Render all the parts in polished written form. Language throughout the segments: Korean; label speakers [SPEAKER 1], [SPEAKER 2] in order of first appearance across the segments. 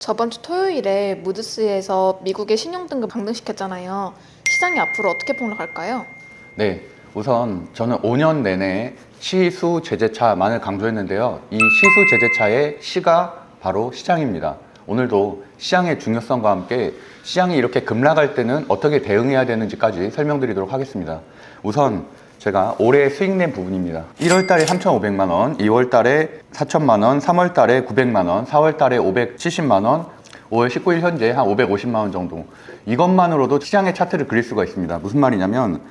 [SPEAKER 1] 저번 주 토요일에 무드스에서 미국의 신용등급 강등시켰잖아요. 시장이 앞으로 어떻게 폭락할까요?
[SPEAKER 2] 네, 우선 저는 5년 내내 시수 제재차만을 강조했는데요. 이 시수 제재차의 시가 바로 시장입니다. 오늘도 시장의 중요성과 함께 시장이 이렇게 급락할 때는 어떻게 대응해야 되는지까지 설명드리도록 하겠습니다. 우선 제가 올해 수익 낸 부분입니다. 1월 달에 3,500만 원, 2월 달에 4,000만 원, 3월 달에 900만 원, 4월 달에 570만 원, 5월 19일 현재 한 550만 원 정도. 이것만으로도 시장의 차트를 그릴 수가 있습니다. 무슨 말이냐면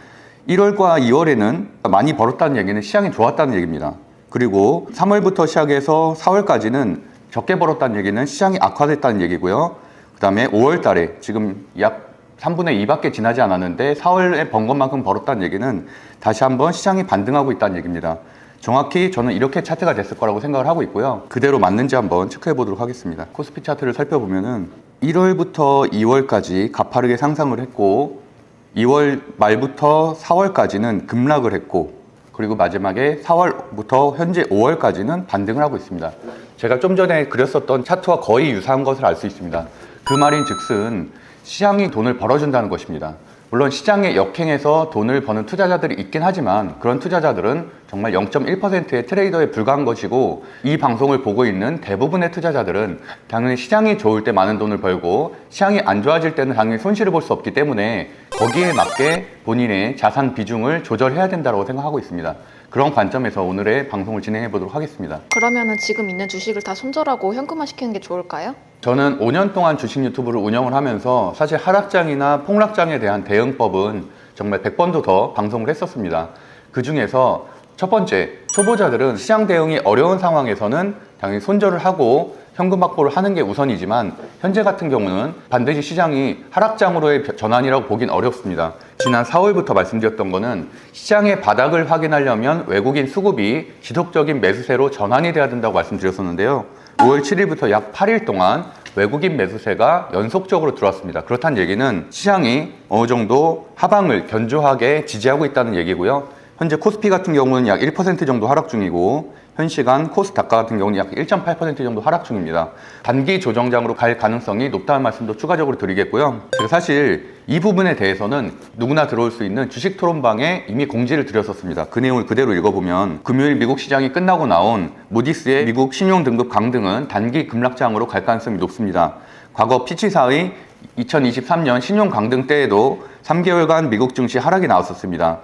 [SPEAKER 2] 1월과 2월에는 많이 벌었다는 얘기는 시장이 좋았다는 얘기입니다. 그리고 3월부터 시작해서 4월까지는 적게 벌었다는 얘기는 시장이 악화됐다는 얘기고요. 그 다음에 5월 달에 지금 약 3분의 2밖에 지나지 않았는데 4월에 번 것만큼 벌었다는 얘기는 다시 한번 시장이 반등하고 있다는 얘기입니다. 정확히 저는 이렇게 차트가 됐을 거라고 생각을 하고 있고요. 그대로 맞는지 한번 체크해 보도록 하겠습니다. 코스피 차트를 살펴보면은 1월부터 2월까지 가파르게 상승을 했고 2월 말부터 4월까지는 급락을 했고 그리고 마지막에 4월부터 현재 5월까지는 반등을 하고 있습니다. 제가 좀 전에 그렸었던 차트와 거의 유사한 것을 알 수 있습니다. 그 말인 즉슨 시장이 돈을 벌어준다는 것입니다. 물론 시장에 역행해서 돈을 버는 투자자들이 있긴 하지만 그런 투자자들은 정말 0.1%의 트레이더에 불과한 것이고 이 방송을 보고 있는 대부분의 투자자들은 당연히 시장이 좋을 때 많은 돈을 벌고 시장이 안 좋아질 때는 당연히 손실을 볼 수 없기 때문에 거기에 맞게 본인의 자산 비중을 조절해야 된다고 생각하고 있습니다. 그런 관점에서 오늘의 방송을 진행해 보도록 하겠습니다.
[SPEAKER 1] 그러면은 지금 있는 주식을 다 손절하고 현금화시키는 게 좋을까요?
[SPEAKER 2] 저는 5년 동안 주식 유튜브를 운영을 하면서 사실 하락장이나 폭락장에 대한 대응법은 정말 100번도 더 방송을 했었습니다. 그 중에서 첫 번째, 초보자들은 시장 대응이 어려운 상황에서는 당연히 손절을 하고 현금 확보를 하는 게 우선이지만 현재 같은 경우는 반드시 시장이 하락장으로의 전환이라고 보긴 어렵습니다. 지난 4월부터 말씀드렸던 거는 시장의 바닥을 확인하려면 외국인 수급이 지속적인 매수세로 전환이 돼야 된다고 말씀드렸었는데요. 5월 7일부터 약 8일 동안 외국인 매수세가 연속적으로 들어왔습니다. 그렇다는 얘기는 시장이 어느 정도 하방을 견조하게 지지하고 있다는 얘기고요. 현재 코스피 같은 경우는 약 1% 정도 하락 중이고 현시간 코스닥가 같은 경우는 약 1.8% 정도 하락 중입니다. 단기 조정장으로 갈 가능성이 높다는 말씀도 추가적으로 드리겠고요. 제가 사실 이 부분에 대해서는 누구나 들어올 수 있는 주식 토론방에 이미 공지를 드렸었습니다. 그 내용을 그대로 읽어보면 금요일 미국 시장이 끝나고 나온 무디스의 미국 신용등급 강등은 단기 급락장으로 갈 가능성이 높습니다. 과거 피치사의 2023년 신용 강등 때에도 3개월간 미국 증시 하락이 나왔었습니다.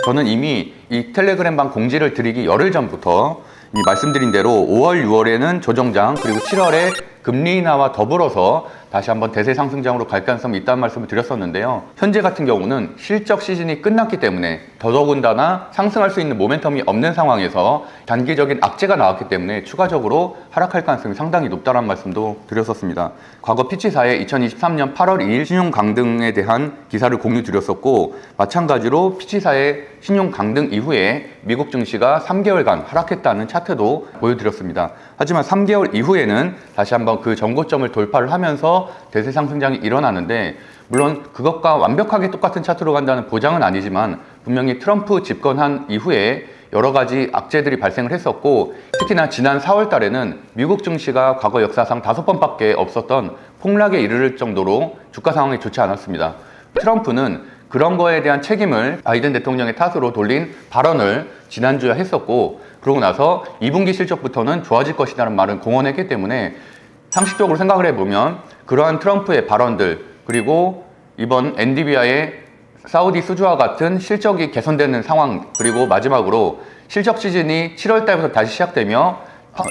[SPEAKER 2] 저는 이미 이 텔레그램방 공지를 드리기 열흘 전부터 말씀드린 대로 5월, 6월에는 조정장 그리고 7월에 금리 인하와 더불어서 다시 한번 대세 상승장으로 갈 가능성이 있다는 말씀을 드렸었는데요. 현재 같은 경우는 실적 시즌이 끝났기 때문에 더더군다나 상승할 수 있는 모멘텀이 없는 상황에서 단기적인 악재가 나왔기 때문에 추가적으로 하락할 가능성이 상당히 높다는 말씀도 드렸었습니다. 과거 피치사의 2023년 8월 2일 신용 강등에 대한 기사를 공유 드렸었고 마찬가지로 피치사의 신용 강등 이후에 미국 증시가 3개월간 하락했다는 차트도 보여드렸습니다. 하지만 3개월 이후에는 다시 한번 그 전고점을 돌파를 하면서 대세 상승장이 일어나는데 물론 그것과 완벽하게 똑같은 차트로 간다는 보장은 아니지만 분명히 트럼프 집권한 이후에 여러 가지 악재들이 발생을 했었고 특히나 지난 4월 달에는 미국 증시가 과거 역사상 5번밖에 없었던 폭락에 이르를 정도로 주가 상황이 좋지 않았습니다. 트럼프는 그런 거에 대한 책임을 바이든 대통령의 탓으로 돌린 발언을 지난주에 했었고 그러고 나서 2분기 실적부터는 좋아질 것이라는 말은 공언했기 때문에 상식적으로 생각을 해보면 그러한 트럼프의 발언들 그리고 이번 엔비디아의 사우디 수주와 같은 실적이 개선되는 상황 그리고 마지막으로 실적 시즌이 7월 달부터 다시 시작되며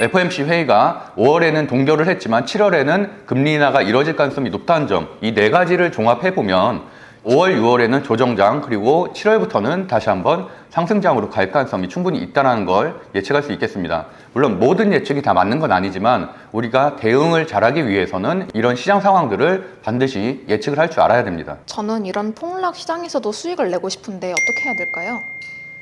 [SPEAKER 2] FOMC 회의가 5월에는 동결을 했지만 7월에는 금리 인하가 이뤄질 가능성이 높다는 점 이 네 가지를 종합해보면 5월, 6월에는 조정장 그리고 7월부터는 다시 한번 상승장으로 갈 가능성이 충분히 있다는 걸 예측할 수 있겠습니다. 물론 모든 예측이 다 맞는 건 아니지만 우리가 대응을 잘하기 위해서는 이런 시장 상황들을 반드시 예측을 할 줄 알아야 됩니다.
[SPEAKER 1] 저는 이런 폭락 시장에서도 수익을 내고 싶은데 어떻게 해야 될까요?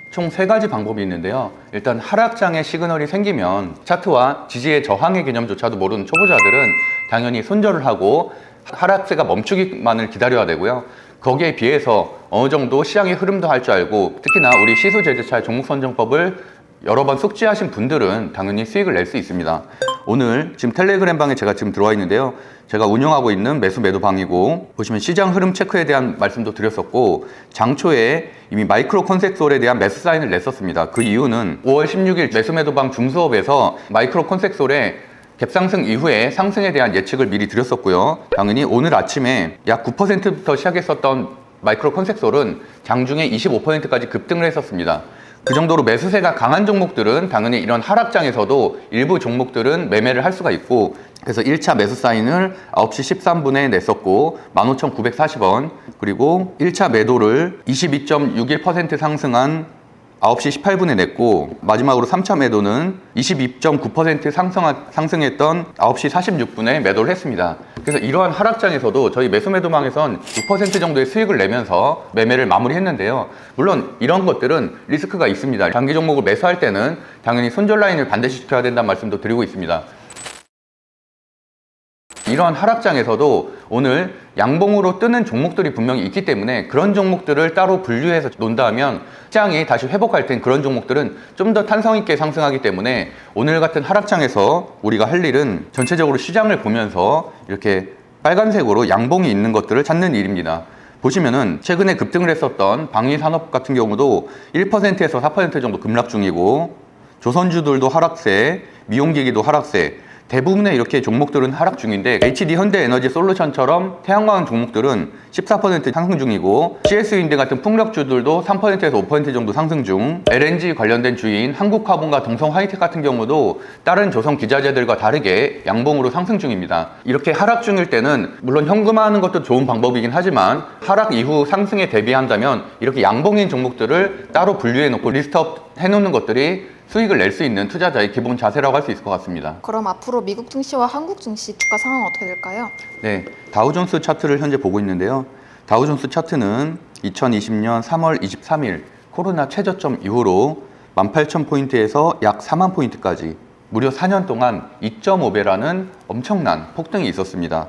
[SPEAKER 2] 총 3가지 방법이 있는데요. 일단 하락장의 시그널이 생기면 차트와 지지의 저항의 개념조차도 모르는 초보자들은 당연히 손절을 하고 하락세가 멈추기만을 기다려야 되고요. 거기에 비해서 어느 정도 시장의 흐름도 할 줄 알고 특히나 우리 시수제재차의 종목선정법을 여러 번 숙지하신 분들은 당연히 수익을 낼 수 있습니다. 오늘 지금 텔레그램방에 제가 지금 들어와 있는데요. 제가 운영하고 있는 매수 매도 방이고, 보시면 시장 흐름 체크에 대한 말씀도 드렸었고, 장초에 이미 마이크로 컨섹솔에 대한 매수 사인을 냈었습니다. 그 이유는 5월 16일 매수 매도 방 중수업에서 마이크로 컨섹솔의 갭상승 이후에 상승에 대한 예측을 미리 드렸었고요. 당연히 오늘 아침에 약 9%부터 시작했었던 마이크로 컨섹솔은 장중에 25%까지 급등을 했었습니다. 그 정도로 매수세가 강한 종목들은 당연히 이런 하락장에서도 일부 종목들은 매매를 할 수가 있고, 그래서 1차 매수 사인을 9시 13분에 냈었고 15,940원, 그리고 1차 매도를 22.61% 상승한 9시 18분에 냈고, 마지막으로 3차 매도는 22.9% 상승했던 9시 46분에 매도를 했습니다. 그래서 이러한 하락장에서도 저희 매수 매도망에선 6% 정도의 수익을 내면서 매매를 마무리했는데요. 물론 이런 것들은 리스크가 있습니다. 장기 종목을 매수할 때는 당연히 손절 라인을 반드시 지켜야 된다는 말씀도 드리고 있습니다. 이러한 하락장에서도 오늘 양봉으로 뜨는 종목들이 분명히 있기 때문에 그런 종목들을 따로 분류해서 논다면 시장이 다시 회복할 땐 그런 종목들은 좀 더 탄성 있게 상승하기 때문에 오늘 같은 하락장에서 우리가 할 일은 전체적으로 시장을 보면서 이렇게 빨간색으로 양봉이 있는 것들을 찾는 일입니다. 보시면은 최근에 급등을 했었던 방위산업 같은 경우도 1%에서 4% 정도 급락 중이고, 조선주들도 하락세, 미용기기도 하락세, 대부분의 이렇게 종목들은 하락 중인데, HD 현대에너지 솔루션처럼 태양광 종목들은 14% 상승 중이고, CS윈드 같은 풍력주들도 3%에서 5% 정도 상승 중, LNG 관련된 주인 한국화분과 동성하이텍 같은 경우도 다른 조선 기자재들과 다르게 양봉으로 상승 중입니다. 이렇게 하락 중일 때는 물론 현금화하는 것도 좋은 방법이긴 하지만 하락 이후 상승에 대비한다면 이렇게 양봉인 종목들을 따로 분류해 놓고 리스트업 해놓는 것들이 수익을 낼 수 있는 투자자의 기본 자세라고 할 수 있을 것 같습니다.
[SPEAKER 1] 그럼 앞으로 미국 증시와 한국 증시 주가 상황은 어떻게 될까요?
[SPEAKER 2] 네, 다우존스 차트를 현재 보고 있는데요. 다우존스 차트는 2020년 3월 23일 코로나 최저점 이후로 18,000포인트에서 약 4만 포인트까지 무려 4년 동안 2.5배라는 엄청난 폭등이 있었습니다.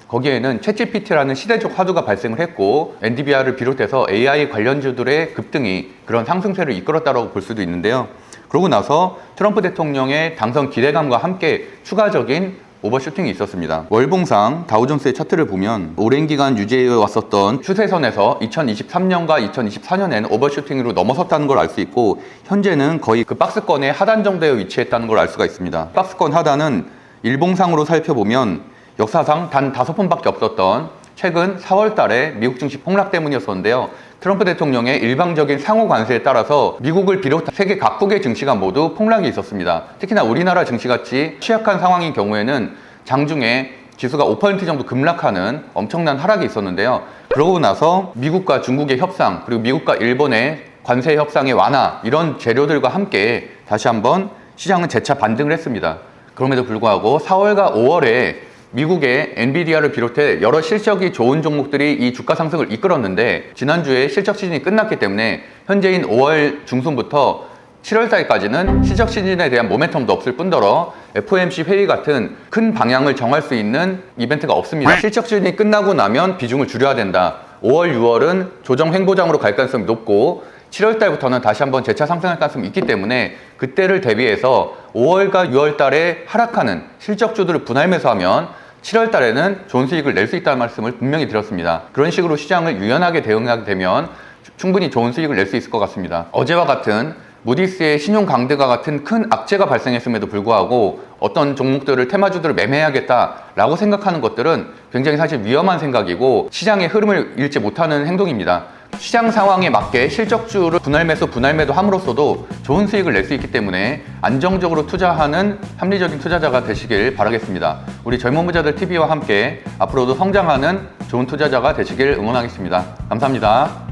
[SPEAKER 2] 거기에는 챗GPT라는 시대적 화두가 발생을 했고, 엔비디아를 비롯해서 AI 관련주들의 급등이 그런 상승세를 이끌었다고 볼 수도 있는데요. 그러고 나서 트럼프 대통령의 당선 기대감과 함께 추가적인 오버슈팅이 있었습니다. 월봉상 다우존스의 차트를 보면 오랜 기간 유지해 왔었던 추세선에서 2023년과 2024년에는 오버슈팅으로 넘어섰다는 걸 알 수 있고, 현재는 거의 그 박스권의 하단 정도에 위치했다는 걸 알 수가 있습니다. 박스권 하단은 일봉상으로 살펴보면 역사상 단 5번밖에 없었던 최근 4월 달에 미국 증시 폭락 때문이었었는데요. 트럼프 대통령의 일방적인 상호 관세에 따라서 미국을 비롯한 세계 각국의 증시가 모두 폭락이 있었습니다. 특히나 우리나라 증시같이 취약한 상황인 경우에는 장중에 지수가 5% 정도 급락하는 엄청난 하락이 있었는데요. 그러고 나서 미국과 중국의 협상, 그리고 미국과 일본의 관세 협상의 완화, 이런 재료들과 함께 다시 한번 시장은 재차 반등을 했습니다. 그럼에도 불구하고 4월과 5월에 미국의 엔비디아를 비롯해 여러 실적이 좋은 종목들이 이 주가 상승을 이끌었는데, 지난주에 실적 시즌이 끝났기 때문에 현재인 5월 중순부터 7월 달까지는 실적 시즌에 대한 모멘텀도 없을 뿐더러 FOMC 회의 같은 큰 방향을 정할 수 있는 이벤트가 없습니다. 실적 시즌이 끝나고 나면 비중을 줄여야 된다. 5월, 6월은 조정 횡보장으로 갈 가능성이 높고, 7월 달부터는 다시 한번 재차 상승할 가능성이 있기 때문에 그때를 대비해서 5월과 6월 달에 하락하는 실적주들을 분할 매수하면 7월 달에는 좋은 수익을 낼 수 있다는 말씀을 분명히 드렸습니다. 그런 식으로 시장을 유연하게 대응하게 되면 충분히 좋은 수익을 낼 수 있을 것 같습니다. 어제와 같은 무디스의 신용 강등과 같은 큰 악재가 발생했음에도 불구하고 어떤 종목들을 테마주들을 매매해야겠다라고 생각하는 것들은 굉장히 사실 위험한 생각이고 시장의 흐름을 읽지 못하는 행동입니다. 시장 상황에 맞게 실적주를 분할 매도 함으로써도 좋은 수익을 낼 수 있기 때문에 안정적으로 투자하는 합리적인 투자자가 되시길 바라겠습니다. 우리 젊은 부자들 TV와 함께 앞으로도 성장하는 좋은 투자자가 되시길 응원하겠습니다. 감사합니다.